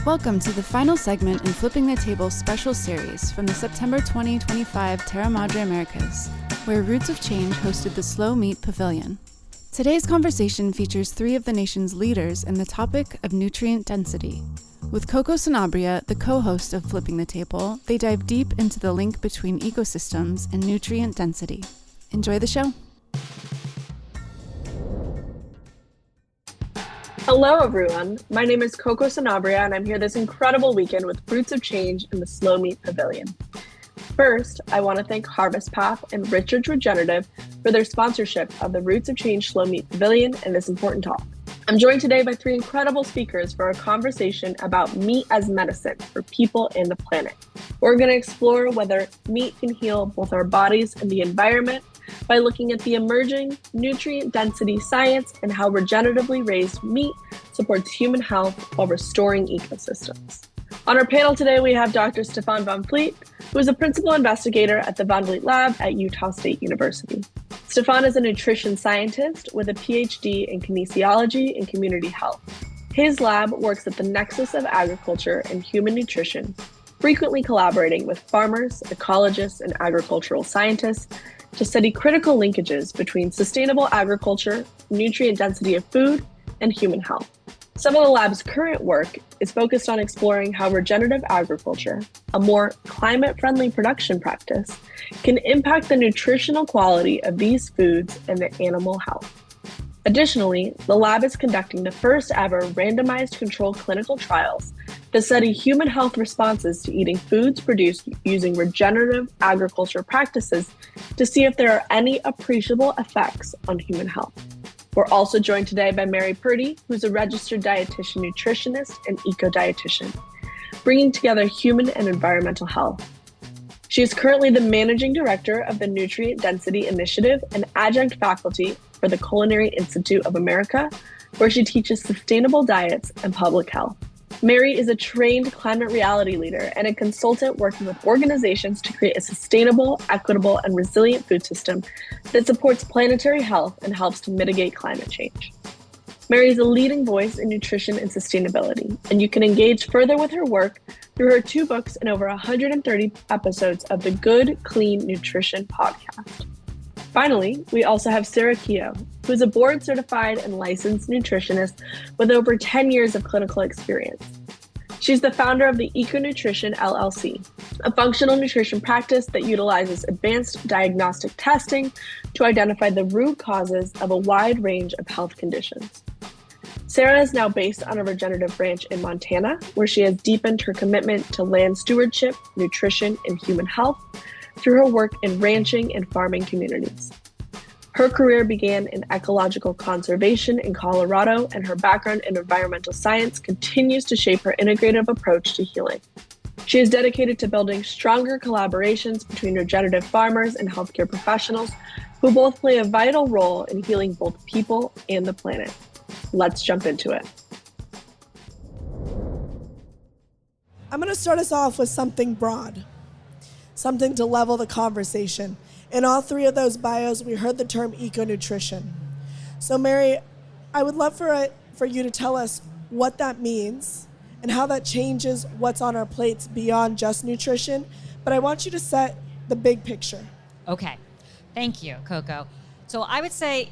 Welcome to the final segment in Flipping the Table special series from the September 2025 Terra Madre Americas, where Roots of Change hosted the Slow Meat Pavilion. Today's conversation features three of the nation's leaders in the topic of nutrient density. With Coco Sanabria, the co-host of Flipping the Table, they dive deep into the link between ecosystems and nutrient density. Enjoy the show. Hello everyone, my name is Coco Sanabria and I'm here this incredible weekend with Roots of Change in the Slow Meat Pavilion. First, I want to thank Harvest Path and Richard's Regenerative for their sponsorship of the Roots of Change Slow Meat Pavilion and this important talk. I'm joined today by three incredible speakers for a conversation about meat as medicine for people and the planet. We're going to explore whether meat can heal both our bodies and the environment by looking at the emerging nutrient density science and how regeneratively raised meat supports human health while restoring ecosystems. On our panel today, we have Dr. Stephan van Vliet, who is a principal investigator at the Van Vliet Lab at Utah State University. Stephan is a nutrition scientist with a PhD in kinesiology and community health. His lab works at the nexus of agriculture and human nutrition, frequently collaborating with farmers, ecologists, and agricultural scientists to study critical linkages between sustainable agriculture, nutrient density of food, and human health. Some of the lab's current work is focused on exploring how regenerative agriculture, a more climate-friendly production practice, can impact the nutritional quality of these foods and the animal health. Additionally, the lab is conducting the first ever randomized controlled clinical trials to study human health responses to eating foods produced using regenerative agriculture practices to see if there are any appreciable effects on human health. We're also joined today by Mary Purdy, who's a registered dietitian nutritionist and eco-dietitian, bringing together human and environmental health. She is currently the managing director of the Nutrient Density Initiative and adjunct faculty for the Culinary Institute of America, where she teaches sustainable diets and public health. Mary is a trained climate reality leader and a consultant working with organizations to create a sustainable, equitable, and resilient food system that supports planetary health and helps to mitigate climate change. Mary is a leading voice in nutrition and sustainability, and you can engage further with her work through her 2 books and over 130 episodes of the Good, Clean Nutrition podcast. Finally, we also have Sara Keough, who is a board-certified and licensed nutritionist with over 10 years of clinical experience. She's the founder of the Eco Nutrition LLC, a functional nutrition practice that utilizes advanced diagnostic testing to identify the root causes of a wide range of health conditions. Sara is now based on a regenerative ranch in Montana, where she has deepened her commitment to land stewardship, nutrition, and human health through her work in ranching and farming communities. Her career began in ecological conservation in Colorado, and her background in environmental science continues to shape her integrative approach to healing. She is dedicated to building stronger collaborations between regenerative farmers and healthcare professionals who both play a vital role in healing both people and the planet. Let's jump into it. I'm going to start us off with something broad, something to level the conversation. In all three of those bios, we heard the term eco-nutrition. So Mary, I would love for you to tell us what that means and how that changes what's on our plates beyond just nutrition. But I want you to set the big picture. Okay, thank you, Coco. So I would say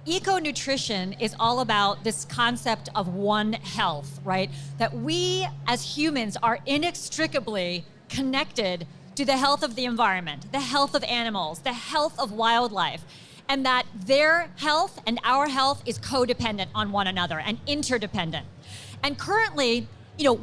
eco-nutrition is all about this concept of one health, right? That we as humans are inextricably connected to the health of the environment, the health of animals, the health of wildlife, and that their health and our health is codependent on one another and interdependent. And currently,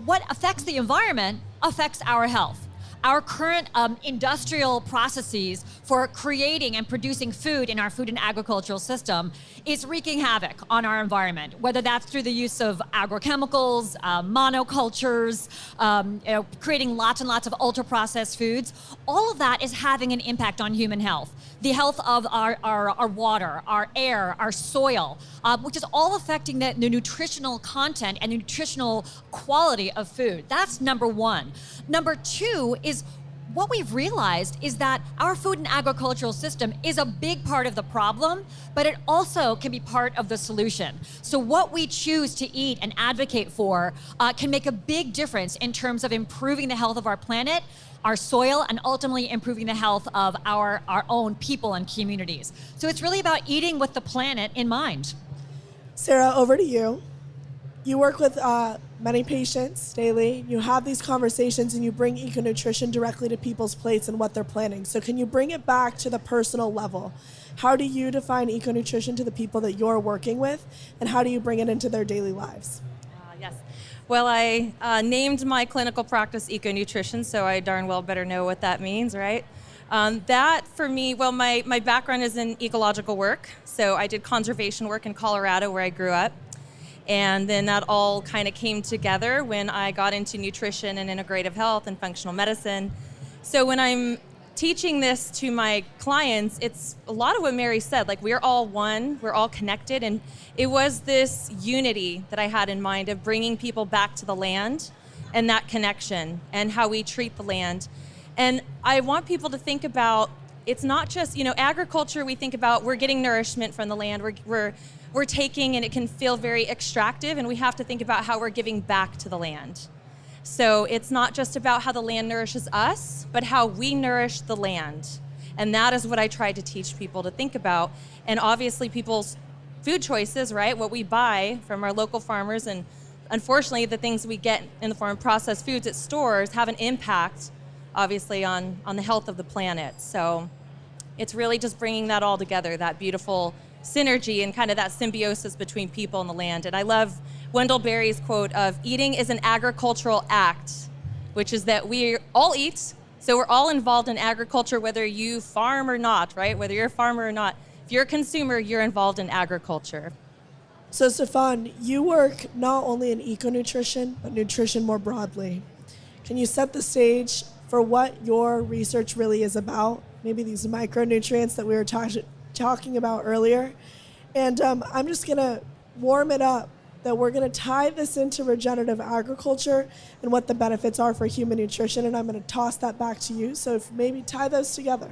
what affects the environment affects our health. Our current industrial processes for creating and producing food in our food and agricultural system is wreaking havoc on our environment, whether that's through the use of agrochemicals, monocultures, creating lots and lots of ultra-processed foods. All of that is having an impact on human health. The health of our water, our air, our soil, which is all affecting the nutritional content and nutritional quality of food. That's number one. Number two is what we've realized is that our food and agricultural system is a big part of the problem, but it also can be part of the solution. So what we choose to eat and advocate for can make a big difference in terms of improving the health of our planet, our soil, and ultimately improving the health of our own people and communities. So it's really about eating with the planet in mind. Sara, over to you. You work with many patients daily. You have these conversations and you bring eco-nutrition directly to people's plates and what they're planning. So can you bring it back to the personal level? How do you define eco-nutrition to the people that you're working with, and how do you bring it into their daily lives? Yes. Well, I named my clinical practice Eco-Nutrition, so I darn well better know what that means, right? That for me, well, my background is in ecological work. So I did conservation work in Colorado where I grew up. And then that all kind of came together when I got into nutrition and integrative health and functional medicine. So when I'm teaching this to my clients, it's a lot of what Mary said, like we're all one, we're all connected. And it was this unity that I had in mind of bringing people back to the land and that connection and how we treat the land. And I want people to think about, it's not just, agriculture, we think about we're getting nourishment from the land, we're taking, and it can feel very extractive, and we have to think about how we're giving back to the land. So it's not just about how the land nourishes us, but how we nourish the land. And that is what I try to teach people to think about. And obviously people's food choices, right? What we buy from our local farmers, and unfortunately the things we get in the form of processed foods at stores have an impact, obviously, on the health of the planet. So it's really just bringing that all together, that beautiful synergy and kind of that symbiosis between people and the land. And I love Wendell Berry's quote of eating is an agricultural act, which is that we all eat, so we're all involved in agriculture, whether you farm or not, right? Whether you're a farmer or not. If you're a consumer, you're involved in agriculture. So Stephan, you work not only in eco-nutrition, but nutrition more broadly. Can you set the stage for what your research really is about? Maybe these micronutrients that we were talking about earlier. And I'm just going to warm it up that we're going to tie this into regenerative agriculture and what the benefits are for human nutrition. And I'm going to toss that back to you. So if maybe tie those together.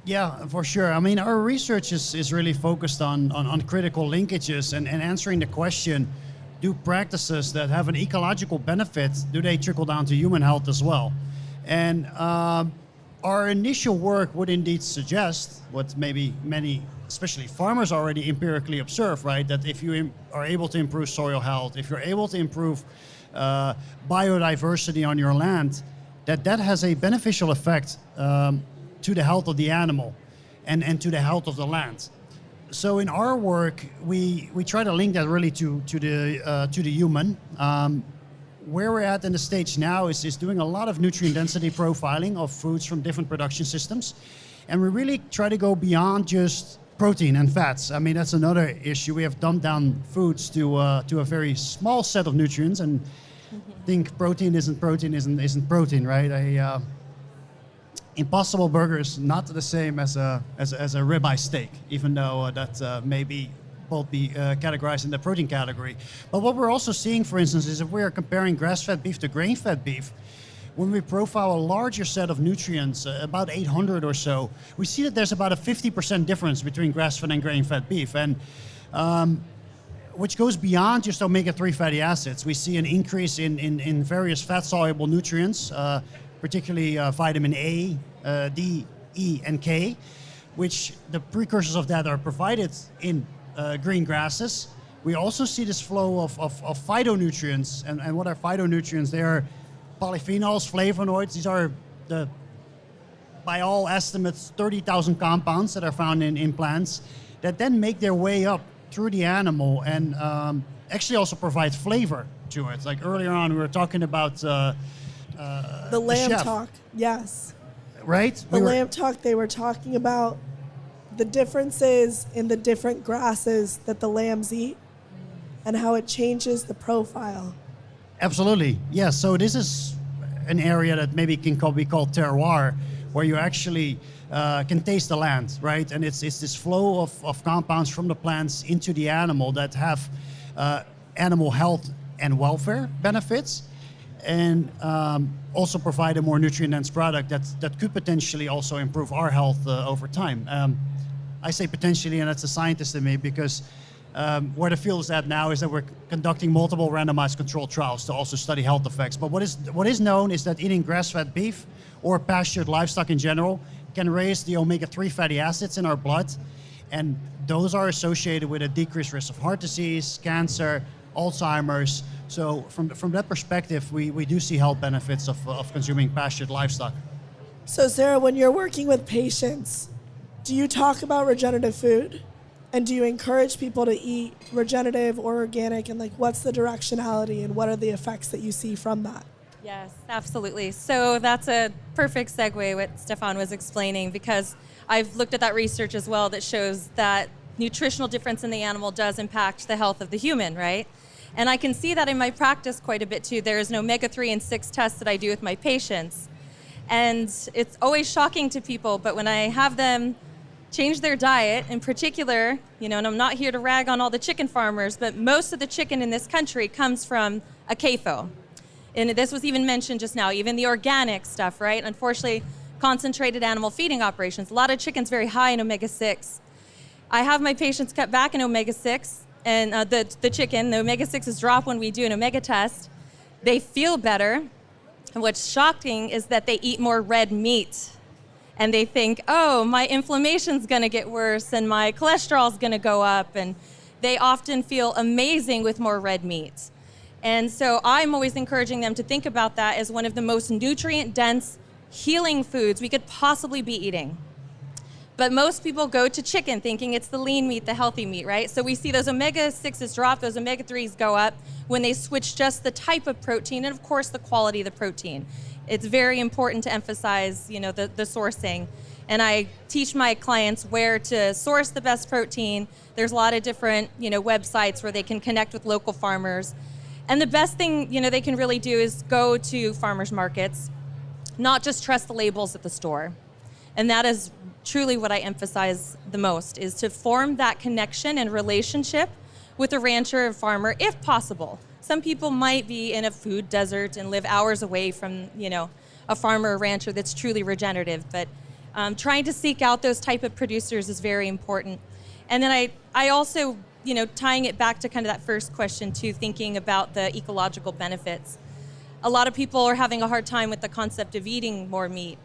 Yeah, for sure. I mean, our research is really focused on critical linkages and answering the question, do practices that have an ecological benefit, do they trickle down to human health as well? And our initial work would indeed suggest what maybe many, especially farmers, already empirically observe, right? That if you are able to improve soil health, if you're able to improve biodiversity on your land, that has a beneficial effect to the health of the animal and to the health of the land. So in our work, we try to link that really to the human. Where we're at in the stage now is doing a lot of nutrient density profiling of foods from different production systems. And we really try to go beyond just protein and fats. I mean, that's another issue. We have dumbed down foods to a very small set of nutrients and think protein isn't protein, right? Impossible Burger is not the same as a ribeye steak, even though that may be both be categorized in the protein category. But what we're also seeing, for instance, is if we are comparing grass-fed beef to grain-fed beef, when we profile a larger set of nutrients, about 800 or so, we see that there's about a 50% difference between grass-fed and grain-fed beef, and which goes beyond just omega-3 fatty acids. We see an increase in various fat-soluble nutrients, particularly vitamin A, D, E, and K, which the precursors of that are provided in green grasses. We also see this flow of phytonutrients, and what are phytonutrients? They are polyphenols, flavonoids. These are by all estimates, 30,000 compounds that are found in plants that then make their way up through the animal and actually also provide flavor to it. Like earlier on, we were talking about the lamb chef, talk, yes. Right? The lamb talk, they were talking about the differences in the different grasses that the lambs eat and how it changes the profile. Absolutely, yes. So this is an area that maybe can be called terroir, where you actually can taste the land, right? And it's this flow of compounds from the plants into the animal that have animal health and welfare benefits. and also provide a more nutrient-dense product that could potentially also improve our health over time. I say potentially, and that's a scientist in me, because where the field is at now is that we're conducting multiple randomized controlled trials to also study health effects. But what is known is that eating grass-fed beef or pastured livestock in general can raise the omega-3 fatty acids in our blood, and those are associated with a decreased risk of heart disease, cancer, Alzheimer's. So from that perspective, we do see health benefits of consuming pastured livestock. So Sara, when you're working with patients, do you talk about regenerative food? And do you encourage people to eat regenerative or organic? And like, what's the directionality and what are the effects that you see from that? Yes, absolutely. So that's a perfect segue what Stephan was explaining, because I've looked at that research as well that shows that nutritional difference in the animal does impact the health of the human, right? And I can see that in my practice quite a bit too. There's an omega-3 and 6 test that I do with my patients. And it's always shocking to people, but when I have them change their diet, in particular, and I'm not here to rag on all the chicken farmers, but most of the chicken in this country comes from a CAFO. And this was even mentioned just now, even the organic stuff, right? Unfortunately, concentrated animal feeding operations, a lot of chicken's very high in omega-6. I have my patients cut back in omega-6, and the chicken, the omega-6s drop when we do an omega test. They feel better. And what's shocking is that they eat more red meat. And they think, oh, my inflammation's gonna get worse and my cholesterol's gonna go up. And they often feel amazing with more red meat. And so I'm always encouraging them to think about that as one of the most nutrient-dense healing foods we could possibly be eating. But most people go to chicken thinking it's the lean meat, the healthy meat, right? So we see those omega-6s drop, those omega-3s go up when they switch just the type of protein and, of course, the quality of the protein. It's very important to emphasize, the sourcing. And I teach my clients where to source the best protein. There's a lot of different, websites where they can connect with local farmers. And the best thing, they can really do is go to farmers markets, not just trust the labels at the store. And that is truly what I emphasize the most, is to form that connection and relationship with a rancher or farmer, if possible. Some people might be in a food desert and live hours away from, a farmer or rancher that's truly regenerative. But trying to seek out those type of producers is very important. And then I also, tying it back to kind of that first question too, thinking about the ecological benefits. A lot of people are having a hard time with the concept of eating more meat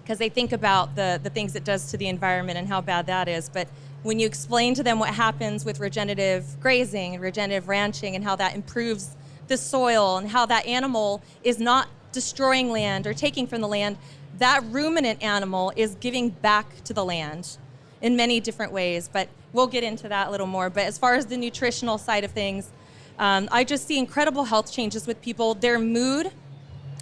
because they think about the things it does to the environment and how bad that is. But when you explain to them what happens with regenerative grazing and regenerative ranching and how that improves the soil and how that animal is not destroying land or taking from the land, that ruminant animal is giving back to the land in many different ways. But we'll get into that a little more. But as far as the nutritional side of things, I just see incredible health changes with people. Their mood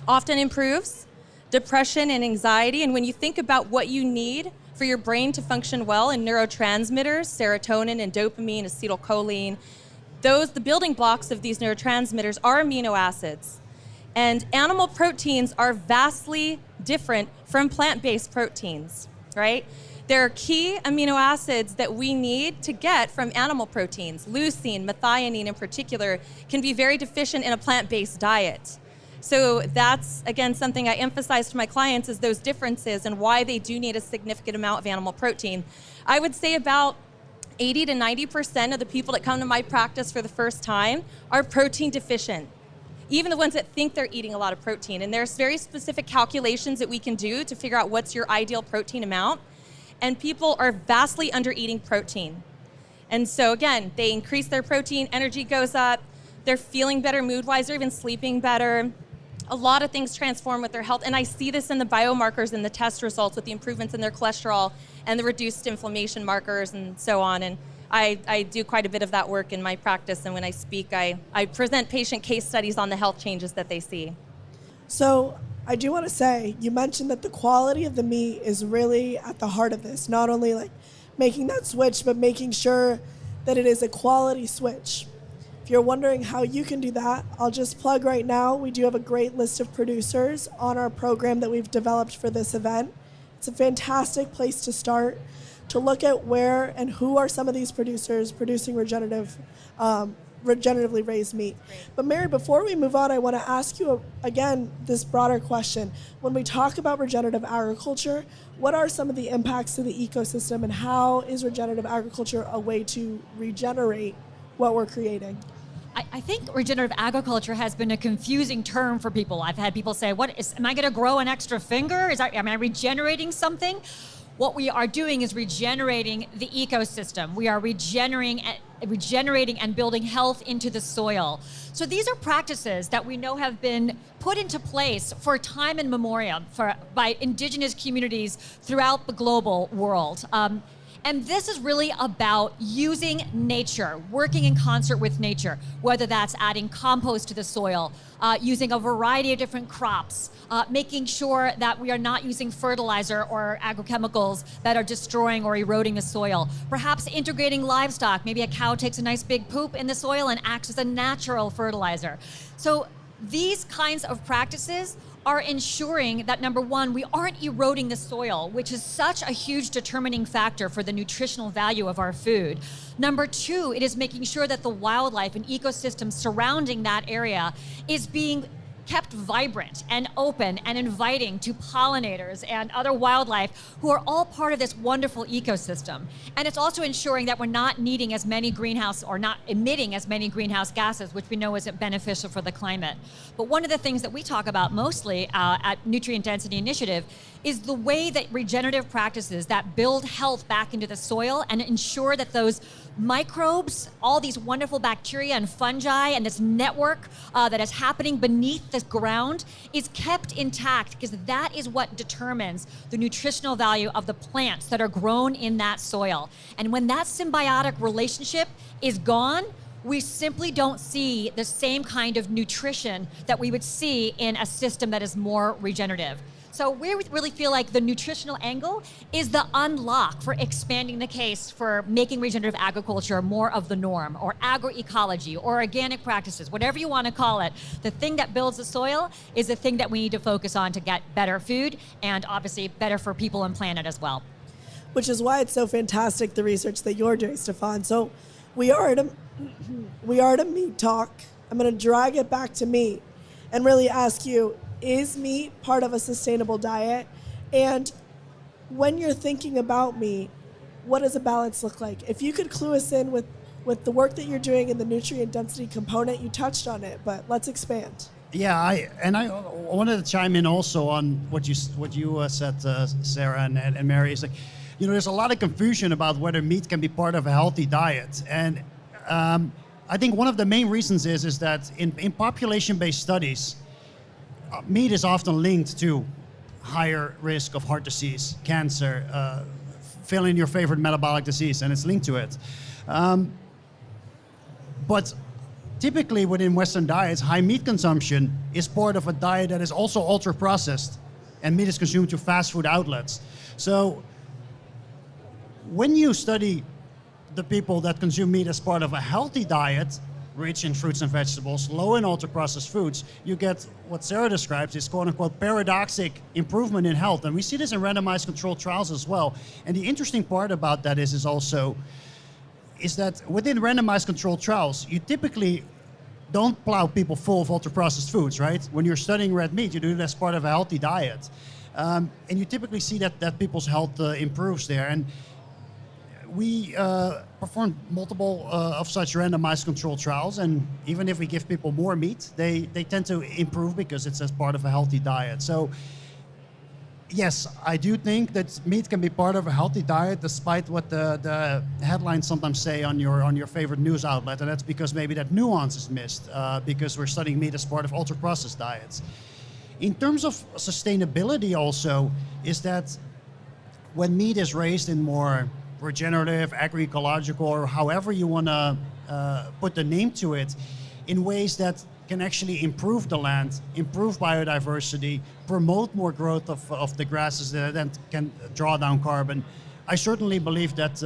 often improves, depression and anxiety. And when you think about what you need for your brain to function well in neurotransmitters, serotonin and dopamine, acetylcholine, the building blocks of these neurotransmitters are amino acids. And animal proteins are vastly different from plant-based proteins, right? There are key amino acids that we need to get from animal proteins. Leucine, methionine in particular, can be very deficient in a plant-based diet. So that's, again, something I emphasize to my clients is those differences and why they do need a significant amount of animal protein. I would say about 80 to 90% of the people that come to my practice for the first time are protein deficient, even the ones that think they're eating a lot of protein. And there's very specific calculations that we can do to figure out what's your ideal protein amount. And people are vastly under eating protein. And so again, they increase their protein, energy goes up, they're feeling better mood-wise, they're even sleeping better. A lot of things transform with their health, and I see this in the biomarkers and the test results with the improvements in their cholesterol and the reduced inflammation markers and so on. And I do quite a bit of that work in my practice, and when I speak, I present patient case studies on the health changes that they see. So I do want to say, you mentioned that the quality of the meat is really at the heart of this, not only like making that switch, but making sure that it is a quality switch. If you're wondering how you can do that, I'll just plug right now, we do have a great list of producers on our program that we've developed for this event. It's a fantastic place to start, to look at where and who are some of these producers producing regenerative regeneratively raised meat. But Mary, before we move on, I want to ask you again this broader question. When we talk about regenerative agriculture, what are some of the impacts to the ecosystem, and how is regenerative agriculture a way to regenerate what we're creating? I think regenerative agriculture has been a confusing term for people. I've had people say, am I going to grow an extra finger? Am I regenerating something? What we are doing is regenerating the ecosystem. We are regenerating and building health into the soil. So these are practices that we know have been put into place for time immemorial by indigenous communities throughout the global world. And this is really about using nature, working in concert with nature, whether that's adding compost to the soil, using a variety of different crops, making sure that we are not using fertilizer or agrochemicals that are destroying or eroding the soil. Perhaps integrating livestock. Maybe a cow takes a nice big poop in the soil and acts as a natural fertilizer. So these kinds of practices are ensuring that, number one, we aren't eroding the soil, which is such a huge determining factor for the nutritional value of our food. Number two, it is making sure that the wildlife and ecosystems surrounding that area is being kept vibrant and open and inviting to pollinators and other wildlife who are all part of this wonderful ecosystem. And it's also ensuring that we're not needing as many greenhouse or not emitting as many greenhouse gases, which we know isn't beneficial for the climate. But one of the things that we talk about mostly at Nutrient Density Initiative is the way that regenerative practices that build health back into the soil and ensure that those microbes, all these wonderful bacteria and fungi and this network that is happening beneath the ground is kept intact, because that is what determines the nutritional value of the plants that are grown in that soil. And when that symbiotic relationship is gone, we simply don't see the same kind of nutrition that we would see in a system that is more regenerative. So we really feel like the nutritional angle is the unlock for expanding the case for making regenerative agriculture more of the norm, or agroecology, or organic practices, whatever you want to call it. The thing that builds the soil is the thing that we need to focus on to get better food, and obviously better for people and planet as well. Which is why it's so fantastic, the research that you're doing, Stephan. So we are at a meat talk. I'm going to drag it back to meat and really ask you, is meat part of a sustainable diet? And when you're thinking about meat, what does a balance look like? If you could clue us in with the work that you're doing in the nutrient density component, you touched on it, but let's expand. Yeah, I wanted to chime in also on what you said, Sarah and Mary. Is like, there's a lot of confusion about whether meat can be part of a healthy diet, and I think one of the main reasons is that in population-based studies, meat is often linked to higher risk of heart disease, cancer, fill in your favorite metabolic disease, and it's linked to it. But typically within Western diets, high meat consumption is part of a diet that is also ultra-processed, and meat is consumed through fast food outlets. So when you study the people that consume meat as part of a healthy diet, rich in fruits and vegetables, low in ultra-processed foods, you get what Sarah describes as quote-unquote paradoxic improvement in health. And we see this in randomized controlled trials as well. And the interesting part about that is that within randomized controlled trials, you typically don't plow people full of ultra-processed foods, right? When you're studying red meat, you do it as part of a healthy diet. And you typically see that people's health improves there. And we performed multiple of such randomized controlled trials, and even if we give people more meat, they tend to improve because it's as part of a healthy diet. So yes, I do think that meat can be part of a healthy diet, despite what the headlines sometimes say on your favorite news outlet, and that's because maybe that nuance is missed because we're studying meat as part of ultra-processed diets. In terms of sustainability also, is that when meat is raised in more regenerative, agroecological, or however you want to put the name to it, in ways that can actually improve the land, improve biodiversity, promote more growth of the grasses that then can draw down carbon. I certainly believe that,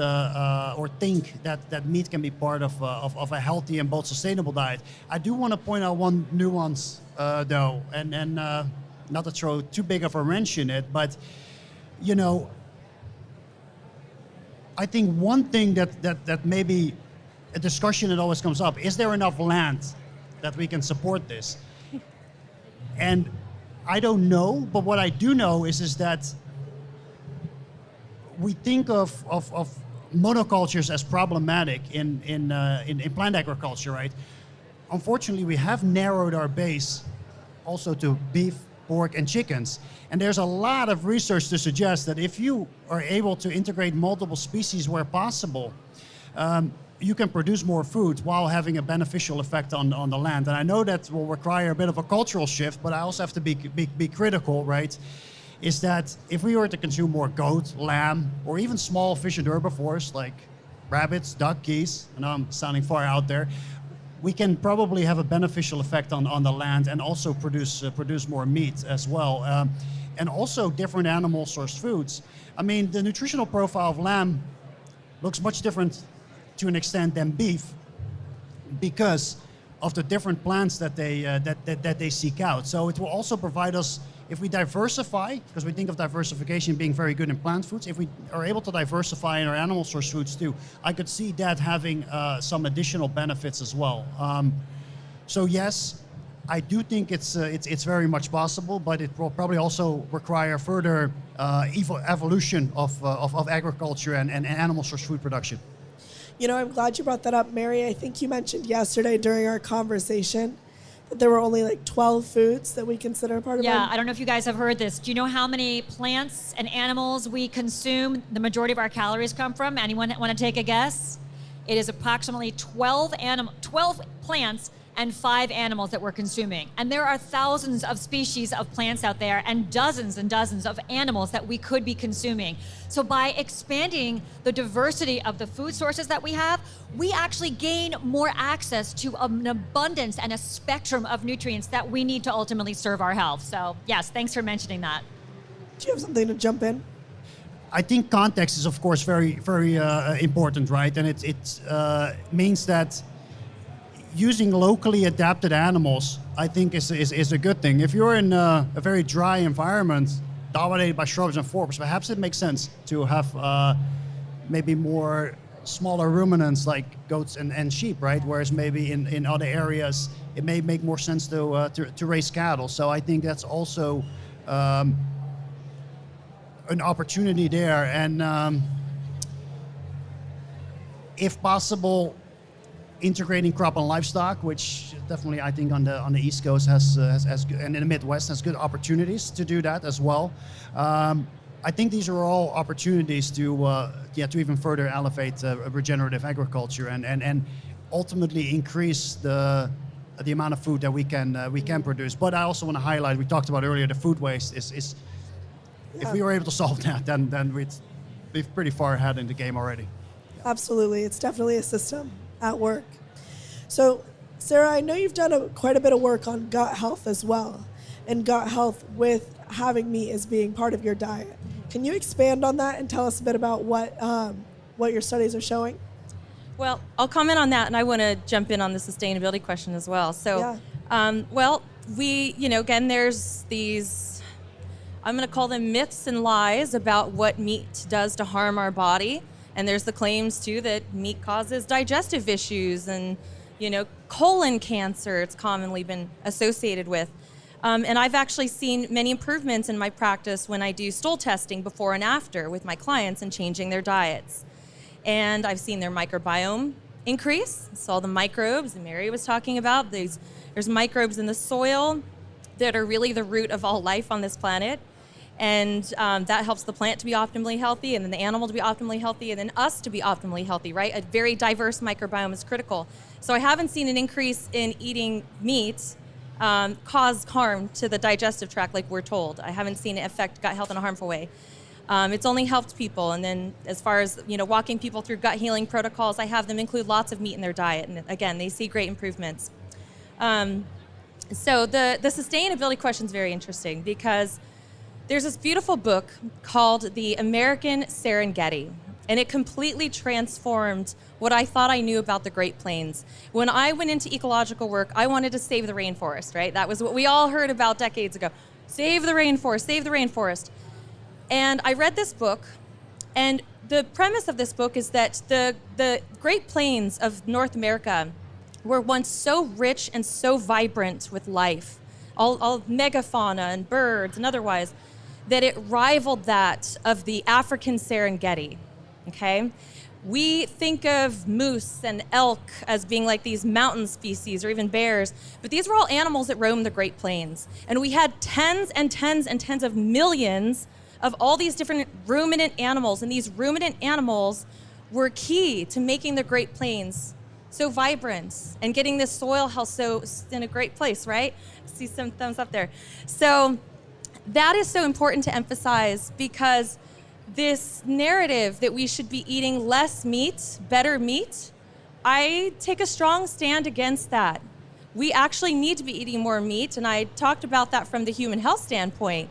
or think that meat can be part of a healthy and both sustainable diet. I do want to point out one nuance, though, and not to throw too big of a wrench in it, but I think one thing that maybe a discussion that always comes up. Is there enough land that we can support this? And I don't know, but what I do know is that we think of monocultures as problematic in plant agriculture, right? Unfortunately, we have narrowed our base also to beef, pork, and chickens. And there's a lot of research to suggest that if you are able to integrate multiple species where possible, you can produce more food while having a beneficial effect on the land. And I know that will require a bit of a cultural shift, but I also have to be critical, right? Is that if we were to consume more goat, lamb, or even small fish and herbivores like rabbits, duck, geese, and I'm sounding far out there, we can probably have a beneficial effect on the land and also produce more meat as well. And also different animal source foods. I mean, the nutritional profile of lamb looks much different to an extent than beef because of the different plants that they seek out. So it will also provide us, if we diversify, because we think of diversification being very good in plant foods, if we are able to diversify in our animal source foods too, I could see that having some additional benefits as well. So yes, I do think it's very much possible, but it will probably also require further evolution of agriculture and animal source food production. You know, I'm glad you brought that up, Mary. I think you mentioned yesterday during our conversation that there were only like 12 foods that we consider part of Yeah, I don't know if you guys have heard this. Do you know how many plants and animals we consume? The majority of our calories come from. Anyone want to take a guess? It is approximately 12 plants and 5 animals that we're consuming. And there are thousands of species of plants out there and dozens of animals that we could be consuming. So by expanding the diversity of the food sources that we have, we actually gain more access to an abundance and a spectrum of nutrients that we need to ultimately serve our health. So yes, thanks for mentioning that. Do you have something to jump in? I think context is, of course, very important, right? And it means that using locally adapted animals, I think, is a good thing. If you're in a very dry environment dominated by shrubs and forests, perhaps it makes sense to have maybe more smaller ruminants like goats and sheep, right? Whereas maybe in other areas, it may make more sense to raise cattle. So I think that's also an opportunity there. And if possible, integrating crop and livestock, which definitely I think on the East Coast has and in the Midwest has good opportunities to do that as well. I think these are all opportunities to even further elevate regenerative agriculture and ultimately increase the amount of food that we can produce. But I also want to highlight, we talked about earlier, the food waste is if we were able to solve that, then we'd be pretty far ahead in the game already. Absolutely, it's definitely a system at work. So, Sara, I know you've done quite a bit of work on gut health as well, and gut health with having meat as being part of your diet. Can you expand on that and tell us a bit about what your studies are showing? Well, I'll comment on that, and I want to jump in on the sustainability question as well. So, again, there's these, I'm going to call them myths and lies about what meat does to harm our body. And there's the claims, too, that meat causes digestive issues and, colon cancer it's commonly been associated with. And I've actually seen many improvements in my practice when I do stool testing before and after with my clients and changing their diets. And I've seen their microbiome increase. So all the microbes that Mary was talking about, there's microbes in the soil that are really the root of all life on this planet. And that helps the plant to be optimally healthy, and then the animal to be optimally healthy, and then us to be optimally healthy, right? A very diverse microbiome is critical. So I haven't seen an increase in eating meat cause harm to the digestive tract like we're told. I haven't seen it affect gut health in a harmful way. It's only helped people. And then as far as, walking people through gut healing protocols, I have them include lots of meat in their diet. And again, they see great improvements. So the sustainability question is very interesting because there's this beautiful book called The American Serengeti, and it completely transformed what I thought I knew about the Great Plains. When I went into ecological work, I wanted to save the rainforest, right? That was what we all heard about decades ago. Save the rainforest, save the rainforest. And I read this book, and the premise of this book is that the Great Plains of North America were once so rich and so vibrant with life, all megafauna and birds and otherwise, that it rivaled that of the African Serengeti, okay? We think of moose and elk as being like these mountain species or even bears, but these were all animals that roamed the Great Plains. And we had tens and tens and tens of millions of all these different ruminant animals, and these ruminant animals were key to making the Great Plains so vibrant and getting this soil health so in a great place, right? I see some thumbs up there. So that is so important to emphasize, because this narrative that we should be eating less meat, better meat, I take a strong stand against that. We actually need to be eating more meat, and I talked about that from the human health standpoint.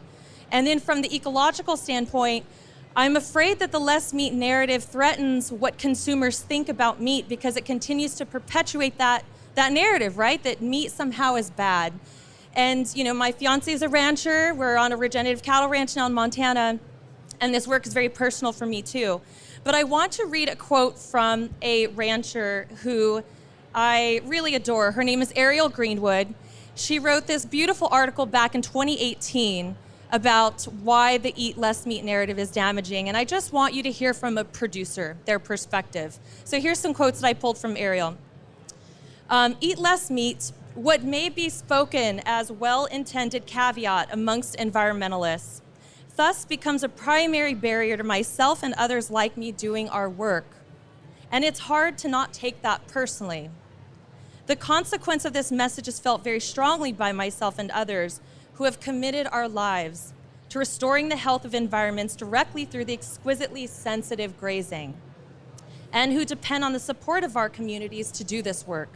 And then from the ecological standpoint, I'm afraid that the less meat narrative threatens what consumers think about meat, because it continues to perpetuate that narrative, right? That meat somehow is bad. And my fiance is a rancher. We're on a regenerative cattle ranch now in Montana, and this work is very personal for me too. But I want to read a quote from a rancher who I really adore. Her name is Ariel Greenwood. She wrote this beautiful article back in 2018 about why the eat less meat narrative is damaging. And I just want you to hear from a producer, their perspective. So here's some quotes that I pulled from Ariel. Eat less meat, what may be spoken as well-intended caveat amongst environmentalists, thus becomes a primary barrier to myself and others like me doing our work. And it's hard to not take that personally. The consequence of this message is felt very strongly by myself and others who have committed our lives to restoring the health of environments directly through the exquisitely sensitive grazing, and who depend on the support of our communities to do this work.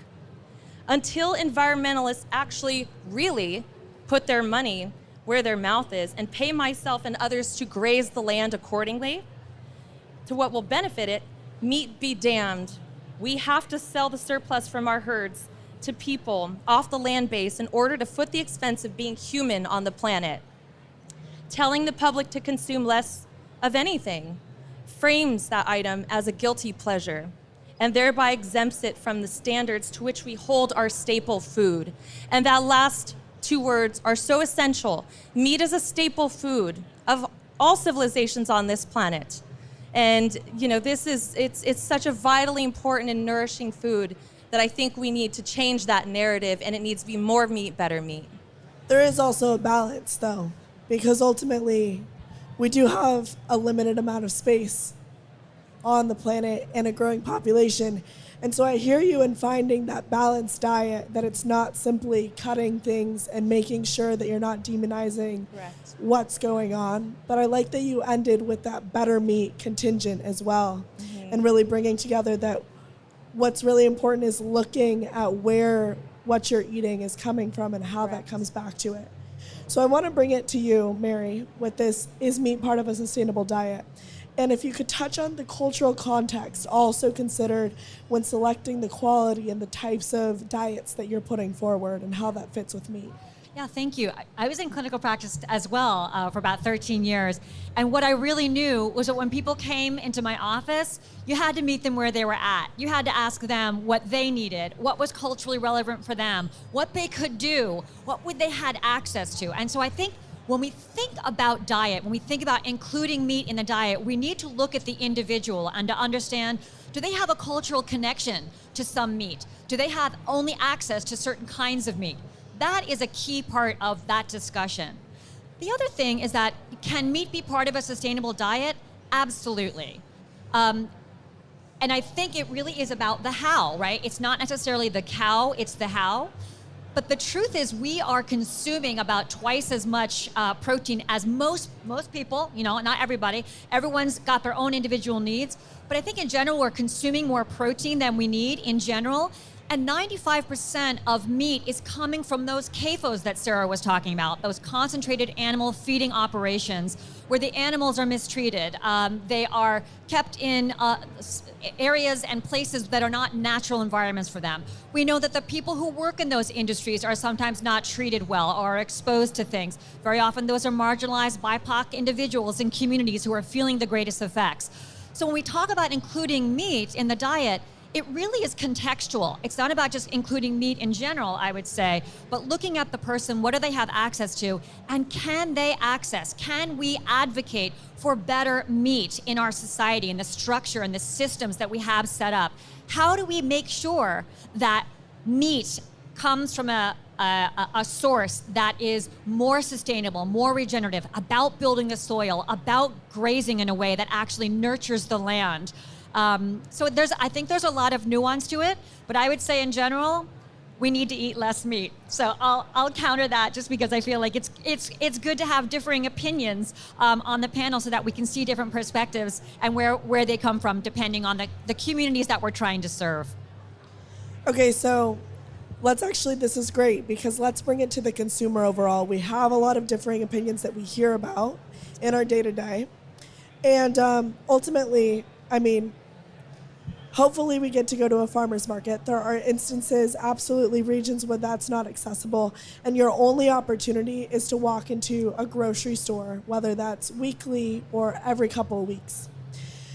Until environmentalists actually really put their money where their mouth is and pay myself and others to graze the land accordingly to what will benefit it, meat be damned. We have to sell the surplus from our herds to people off the land base in order to foot the expense of being human on the planet. Telling the public to consume less of anything frames that item as a guilty pleasure and thereby exempts it from the standards to which we hold our staple food. And that last two words are so essential. Meat is a staple food of all civilizations on this planet. And it's such a vitally important and nourishing food that I think we need to change that narrative, and it needs to be more meat, better meat. There is also a balance, though, because ultimately we do have a limited amount of space on the planet and a growing population. And so I hear you in finding that balanced diet, that it's not simply cutting things and making sure that you're not demonizing Correct. what's going on. But I like that you ended with that better meat contingent as well, and really bringing together that what's really important is looking at where what you're eating is coming from and how that comes back to it. So I want to bring it to you, Mary, with this, is meat part of a sustainable diet? And if you could touch on the cultural context also considered when selecting the quality and the types of diets that you're putting forward and how that fits with meat. Yeah, thank you. I was in clinical practice as well for about 13 years. And what I really knew was that when people came into my office, you had to meet them where they were at. You had to ask them what they needed, what was culturally relevant for them, what they could do, what would they had access to. And so I think when we think about diet, when we think about including meat in the diet, we need to look at the individual and to understand, do they have a cultural connection to some meat? Do they have only access to certain kinds of meat? That is a key part of that discussion. The other thing is that, can meat be part of a sustainable diet? Absolutely. And I think it really is about the how, right? It's not necessarily the cow, it's the how. But the truth is we are consuming about twice as much protein as most people, not everybody. Everyone's got their own individual needs. But I think in general, we're consuming more protein than we need in general. And 95% of meat is coming from those CAFOs that Sara was talking about, those concentrated animal feeding operations where the animals are mistreated. They are kept in areas and places that are not natural environments for them. We know that the people who work in those industries are sometimes not treated well or are exposed to things. Very often those are marginalized BIPOC individuals in communities who are feeling the greatest effects. So when we talk about including meat in the diet, it really is contextual. It's not about just including meat in general, I would say, but looking at the person, what do they have access to, and can we advocate for better meat in our society and the structure and the systems that we have set up? How do we make sure that meat comes from a source that is more sustainable, more regenerative, about building the soil, about grazing in a way that actually nurtures the land? So I think there's a lot of nuance to it, but I would say in general, we need to eat less meat. So I'll counter that just because I feel like it's good to have differing opinions on the panel so that we can see different perspectives and where they come from depending on the communities that we're trying to serve. Okay, so this is great because let's bring it to the consumer overall. We have a lot of differing opinions that we hear about in our day-to-day. And ultimately, hopefully we get to go to a farmer's market. There are instances, absolutely regions where that's not accessible, and your only opportunity is to walk into a grocery store, whether that's weekly or every couple of weeks.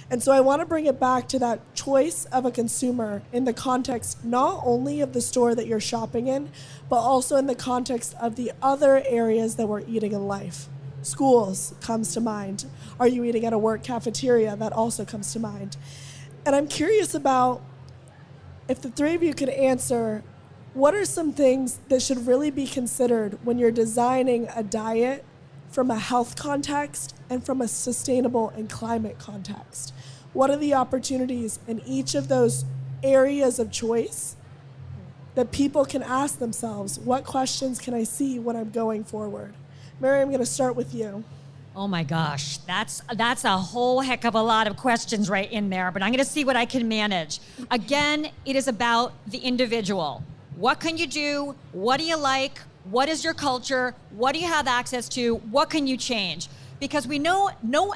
And so I want to bring it back to that choice of a consumer in the context not only of the store that you're shopping in, but also in the context of the other areas that we're eating in life. Schools comes to mind. Are you eating at a work cafeteria? That also comes to mind. And I'm curious about if the three of you could answer, what are some things that should really be considered when you're designing a diet from a health context and from a sustainable and climate context? What are the opportunities in each of those areas of choice that people can ask themselves? What questions can I see when I'm going forward? Mary, I'm going to start with you. Oh my gosh, that's a whole heck of a lot of questions right in there, but I'm going to see what I can manage. Again, it is about the individual. What can you do? What do you like? What is your culture? What do you have access to? What can you change? Because we know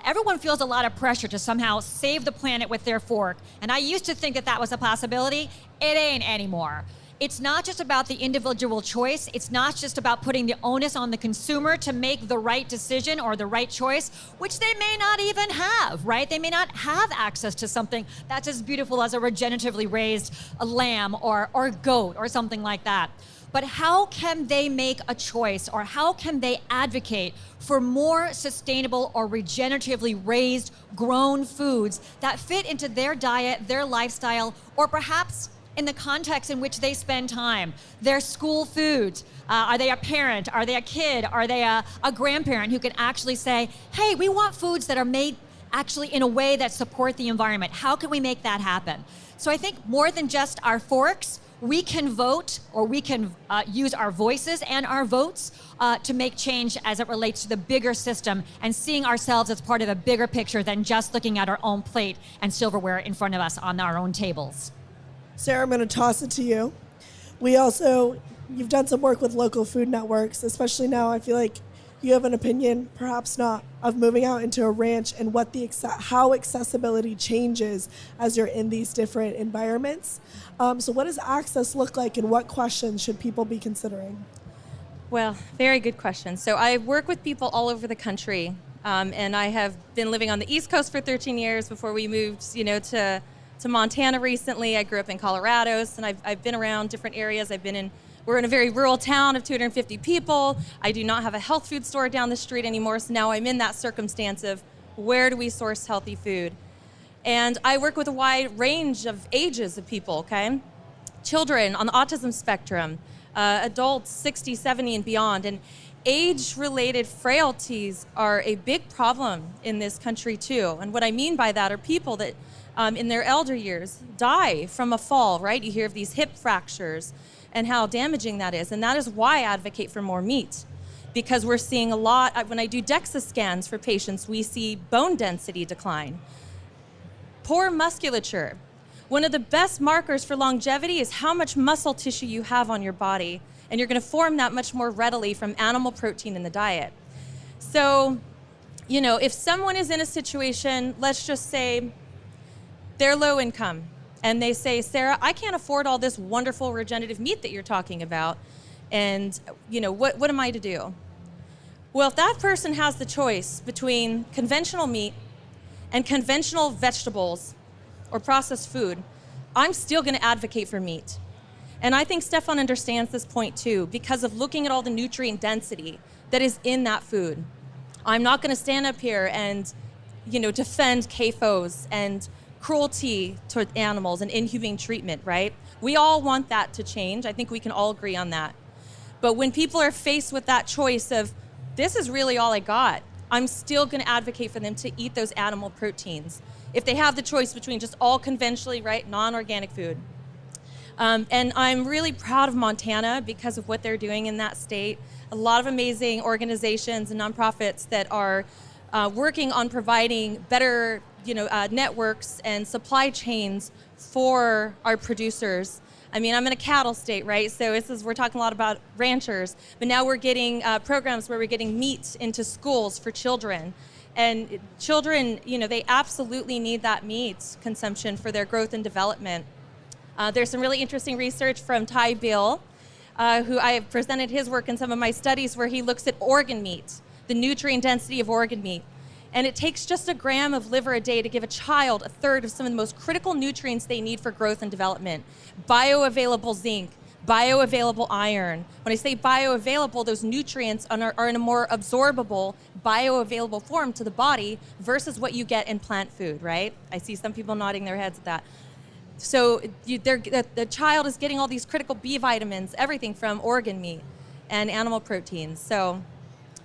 everyone feels a lot of pressure to somehow save the planet with their fork. And I used to think that was a possibility. It ain't anymore. It's not just about the individual choice. It's not just about putting the onus on the consumer to make the right decision or the right choice, which they may not even have, right? They may not have access to something that's as beautiful as a regeneratively raised lamb or goat or something like that. But how can they make a choice, or how can they advocate for more sustainable or regeneratively raised grown foods that fit into their diet, their lifestyle, or perhaps in the context in which they spend time? Their school foods. Are they a parent? Are they a kid? Are they a grandparent who can actually say, hey, we want foods that are made actually in a way that support the environment? How can we make that happen? So I think more than just our forks, we can vote, or we can use our voices and our votes to make change as it relates to the bigger system and seeing ourselves as part of a bigger picture than just looking at our own plate and silverware in front of us on our own tables. Sarah, I'm going to toss it to you. You've done some work with local food networks, especially now I feel like you have an opinion, perhaps not, of moving out into a ranch and how accessibility changes as you're in these different environments. So what does access look like, and what questions should people be considering? Well, very good question. So I work with people all over the country, and I have been living on the East Coast for 13 years before we moved, to Montana recently. I grew up in Colorado, and I've been around different areas. We're in a very rural town of 250 people. I do not have a health food store down the street anymore, so now I'm in that circumstance of where do we source healthy food? And I work with a wide range of ages of people, okay? Children on the autism spectrum, adults 60, 70 and beyond. And age-related frailties are a big problem in this country too. And what I mean by that are people that in their elder years die from a fall, right? You hear of these hip fractures and how damaging that is. And that is why I advocate for more meat, because we're seeing a lot. When I do DEXA scans for patients, we see bone density decline. Poor musculature. One of the best markers for longevity is how much muscle tissue you have on your body, and you're going to form that much more readily from animal protein in the diet. So, if someone is in a situation, let's just say they're low income, and they say, Sarah, I can't afford all this wonderful regenerative meat that you're talking about, and what am I to do? Well, if that person has the choice between conventional meat and conventional vegetables or processed food, I'm still going to advocate for meat. And I think Stephan understands this point too, because of looking at all the nutrient density that is in that food. I'm not going to stand up here and, defend CAFOs and cruelty to animals and inhumane treatment, right? We all want that to change. I think we can all agree on that. But when people are faced with that choice of, this is really all I got, I'm still going to advocate for them to eat those animal proteins. If they have the choice between just all conventionally, right, non-organic food. And I'm really proud of Montana because of what they're doing in that state. A lot of amazing organizations and nonprofits that are working on providing better, networks and supply chains for our producers. I mean, I'm in a cattle state, right? So we're talking a lot about ranchers, but now we're getting programs where we're getting meat into schools for children. And children, they absolutely need that meat consumption for their growth and development. There's some really interesting research from Ty Bill, who I have presented his work in some of my studies, where he looks at organ meat, the nutrient density of organ meat. And it takes just a gram of liver a day to give a child a third of some of the most critical nutrients they need for growth and development. Bioavailable zinc, bioavailable iron. When I say bioavailable, those nutrients are in a more absorbable, bioavailable form to the body versus what you get in plant food, right? I see some people nodding their heads at that. So the child is getting all these critical B vitamins, everything from organ meat and animal proteins. So,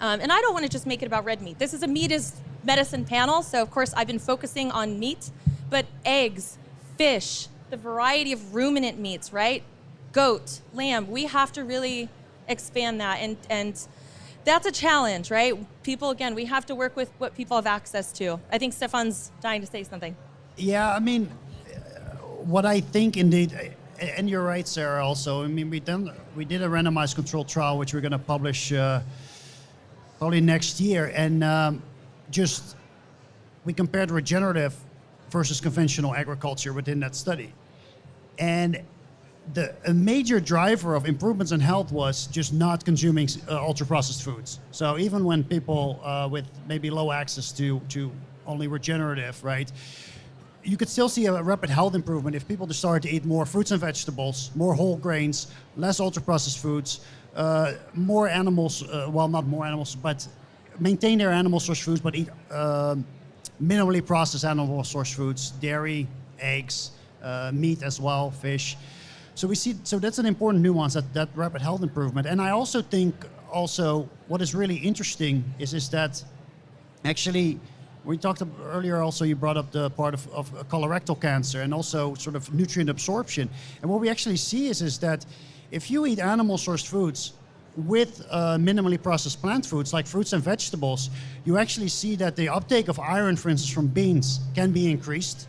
and I don't want to just make it about red meat. This is a meat is medicine panel, so of course I've been focusing on meat, but eggs, fish, the variety of ruminant meats, right? Goat, lamb, we have to really expand that, and that's a challenge, right? People, again, we have to work with what people have access to. I think Stephan's dying to say something. Yeah, I mean, what I think indeed, and you're right, Sarah, also, I mean, we did a randomized controlled trial, which we're going to publish probably next year, and we compared regenerative versus conventional agriculture within that study. And a major driver of improvements in health was just not consuming ultra-processed foods. So even when people with maybe low access to only regenerative, right, you could still see a rapid health improvement if people just started to eat more fruits and vegetables, more whole grains, less ultra-processed foods, more animals, well, not more animals, but maintain their animal source foods, but eat minimally processed animal source foods, dairy, eggs, meat as well, fish. So that's an important nuance, that rapid health improvement. And I also think what is really interesting is that actually, we talked earlier also, you brought up the part of colorectal cancer and also sort of nutrient absorption. And what we actually see is that if you eat animal sourced foods with minimally processed plant foods like fruits and vegetables, you actually see that the uptake of iron, for instance, from beans can be increased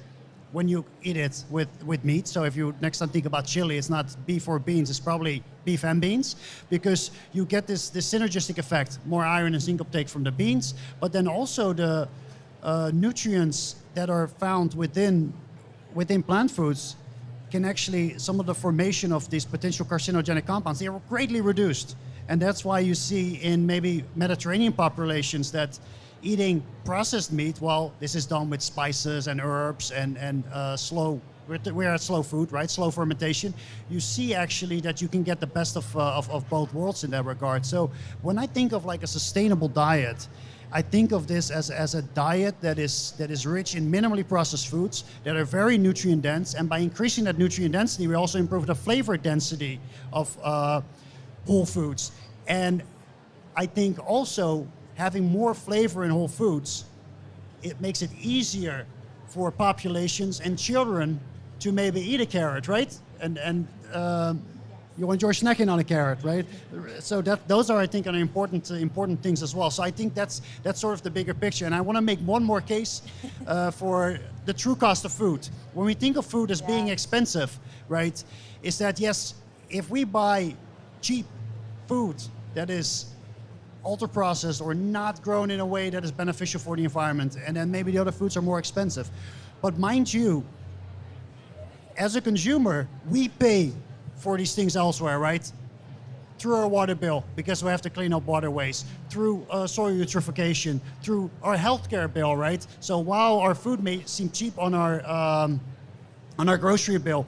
when you eat it with meat. So if you next time think about chili, it's not beef or beans, it's probably beef and beans, because you get this synergistic effect, more iron and zinc uptake from the beans, but then also the nutrients that are found within plant foods can actually, some of the formation of these potential carcinogenic compounds, they are greatly reduced. And that's why you see in maybe Mediterranean populations that eating processed meat, well, this is done with spices and herbs and we're at slow food, right? Slow fermentation. You see actually that you can get the best of both worlds in that regard. So when I think of like a sustainable diet, I think of this as a diet that is rich in minimally processed foods that are very nutrient dense, and by increasing that nutrient density, we also improve the flavor density of whole foods. And I think also having more flavor in whole foods, it makes it easier for populations and children to maybe eat a carrot, right? And you enjoy snacking on a carrot, right? So those are, I think, important things as well. So I think that's sort of the bigger picture. And I want to make one more case for the true cost of food. When we think of food as being expensive, right, is that yes, if we buy cheap food that is ultra-processed or not grown in a way that is beneficial for the environment, and then maybe the other foods are more expensive. But mind you, as a consumer, we pay for these things elsewhere, right? through our water bill, because we have to clean up waterways, through soil eutrophication, through our healthcare bill, right? So while our food may seem cheap on our grocery bill,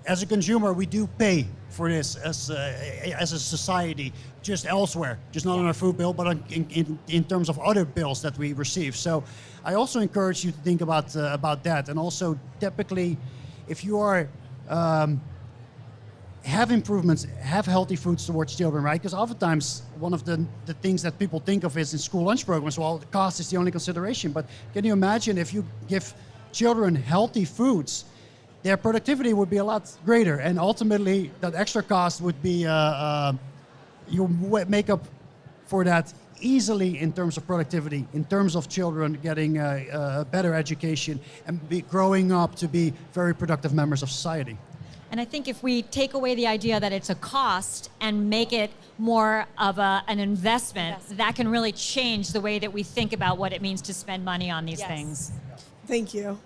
as a consumer, we do pay for this as a society, just elsewhere, just not on our food bill, but in terms of other bills that we receive. So I also encourage you to think about that. And also, typically, if you are have improvements, have healthy foods towards children, right? Because oftentimes one of the things that people think of is in school lunch programs, well, the cost is the only consideration. But can you imagine if you give children healthy foods, their productivity would be a lot greater, and ultimately that extra cost would be you make up for that easily in terms of productivity, in terms of children getting a better education and growing up to be very productive members of society. And I think if we take away the idea that it's a cost and make it more of an investment, that can really change the way that we think about what it means to spend money on these things. Thank you.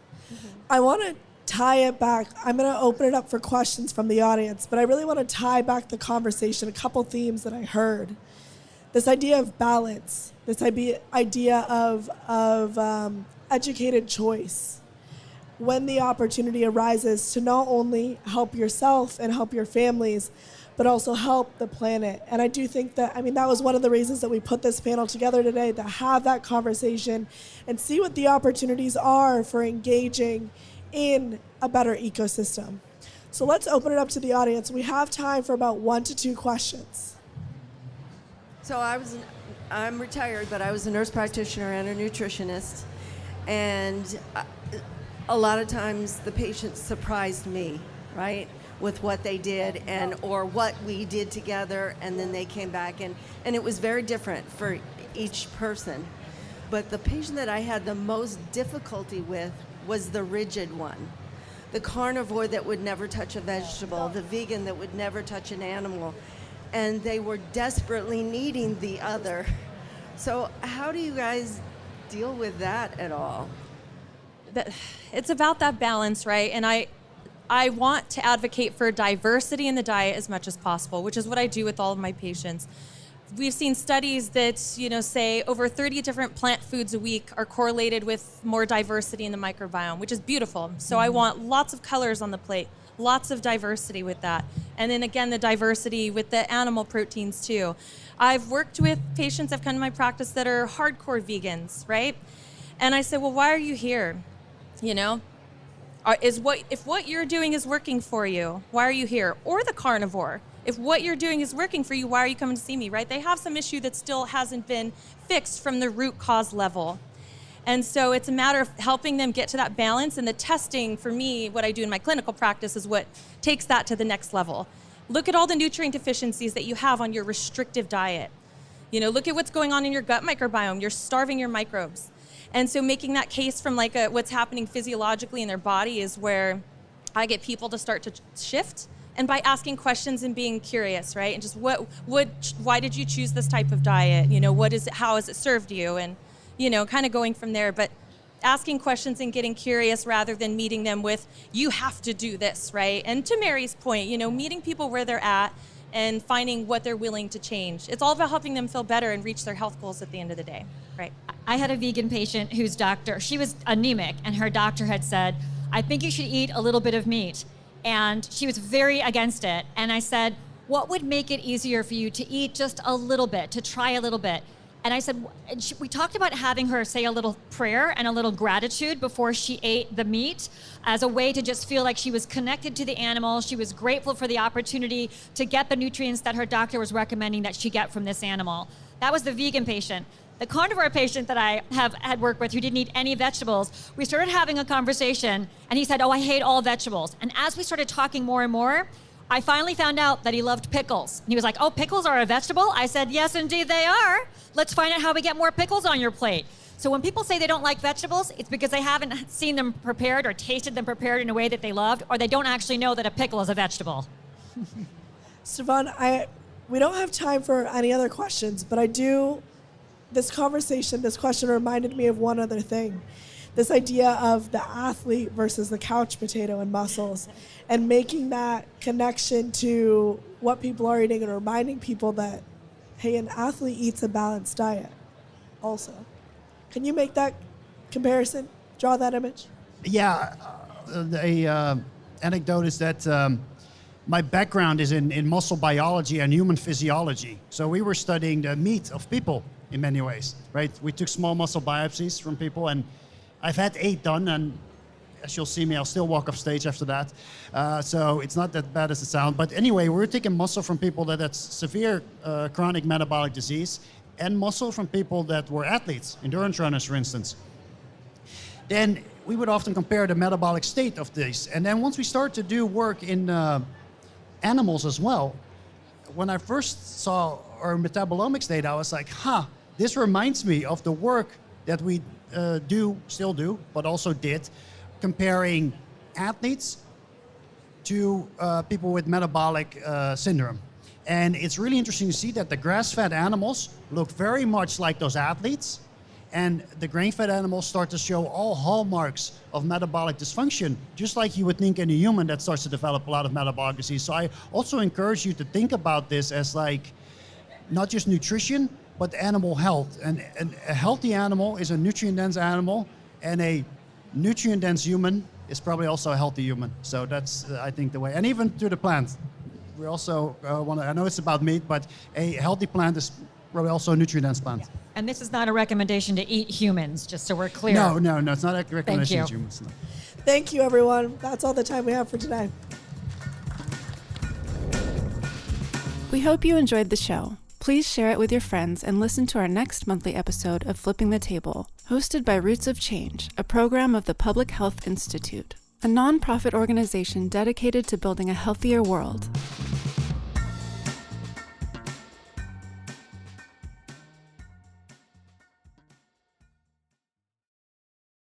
I want to tie it back. I'm going to open it up for questions from the audience, but I really want to tie back the conversation, a couple themes that I heard. This idea of balance, this idea of educated choice. When the opportunity arises to not only help yourself and help your families, but also help the planet. And I do think that, that was one of the reasons that we put this panel together today, to have that conversation and see what the opportunities are for engaging in a better ecosystem. So let's open it up to the audience. We have time for about 1 to 2 questions. So I'm retired, but I was a nurse practitioner and a nutritionist. And a lot of times the patients surprised me, right, with what they did or what we did together, and then they came back, and it was very different for each person. But the patient that I had the most difficulty with was the rigid one, the carnivore that would never touch a vegetable, the vegan that would never touch an animal, and they were desperately needing the other. So how do you guys deal with that at all? It's about that balance, right? And I want to advocate for diversity in the diet as much as possible, which is what I do with all of my patients. We've seen studies that, say over 30 different plant foods a week are correlated with more diversity in the microbiome, which is beautiful. So I want lots of colors on the plate, lots of diversity with that. And then again, the diversity with the animal proteins too. I've worked with patients that have come to my practice that are hardcore vegans, right? And I say, well, why are you here? If what you're doing is working for you, why are you here? Or the carnivore. If what you're doing is working for you, why are you coming to see me, right? They have some issue that still hasn't been fixed from the root cause level. And so it's a matter of helping them get to that balance, and the testing, for me, what I do in my clinical practice is what takes that to the next level. Look at all the nutrient deficiencies that you have on your restrictive diet. Look at what's going on in your gut microbiome. You're starving your microbes. And so making that case from what's happening physiologically in their body is where I get people to start to shift. And by asking questions and being curious, right? And just why did you choose this type of diet? How has it served you? And, kind of going from there. But asking questions and getting curious rather than meeting them with, you have to do this, right? And to Mary's point, meeting people where they're at and finding what they're willing to change. It's all about helping them feel better and reach their health goals at the end of the day, right? I had a vegan patient whose doctor, she was anemic, and her doctor had said, I think you should eat a little bit of meat. And she was very against it. And I said, what would make it easier for you to eat just a little bit, to try a little bit? And I said, we talked about having her say a little prayer and a little gratitude before she ate the meat as a way to just feel like she was connected to the animal. She was grateful for the opportunity to get the nutrients that her doctor was recommending that she get from this animal. That was the vegan patient. The carnivore patient that I have had worked with who didn't eat any vegetables, we started having a conversation, and he said, I hate all vegetables. And as we started talking more and more, I finally found out that he loved pickles. And he was like, oh, pickles are a vegetable? I said, yes, indeed they are. Let's find out how we get more pickles on your plate. So when people say they don't like vegetables, it's because they haven't seen them prepared or tasted them prepared in a way that they loved, or they don't actually know that a pickle is a vegetable. Stephan, we don't have time for any other questions, but this question reminded me of one other thing. this idea of the athlete versus the couch potato and muscles, and making that connection to what people are eating and reminding people that, hey, an athlete eats a balanced diet also. Can you make that comparison? Draw that image? Yeah, the anecdote is that my background is in muscle biology and human physiology. So we were studying the meat of people in many ways, right? We took small muscle biopsies from people, and I've had 8 done, and as you'll see me, I'll still walk off stage after that. So it's not that bad as it sounds. But anyway, we're taking muscle from people that had severe chronic metabolic disease, and muscle from people that were athletes, endurance runners, for instance. Then we would often compare the metabolic state of these. And then once we start to do work in animals as well, when I first saw our metabolomics data, I was like, this reminds me of the work that we still do, but also did, comparing athletes to people with metabolic syndrome. And it's really interesting to see that the grass-fed animals look very much like those athletes, and the grain-fed animals start to show all hallmarks of metabolic dysfunction, just like you would think in a human that starts to develop a lot of metabolic disease. So I also encourage you to think about this as like not just nutrition, but animal health. And a healthy animal is a nutrient-dense animal, and a nutrient-dense human is probably also a healthy human. So that's, I think, the way. And even to the plant. We also want to, I know it's about meat, but a healthy plant is probably also a nutrient-dense plant. Yeah. And this is not a recommendation to eat humans, just so we're clear. No, it's not a recommendation to humans. No. Thank you, everyone. That's all the time we have for today. We hope you enjoyed the show. Please share it with your friends and listen to our next monthly episode of Flipping the Table, hosted by Roots of Change, a program of the Public Health Institute, a nonprofit organization dedicated to building a healthier world.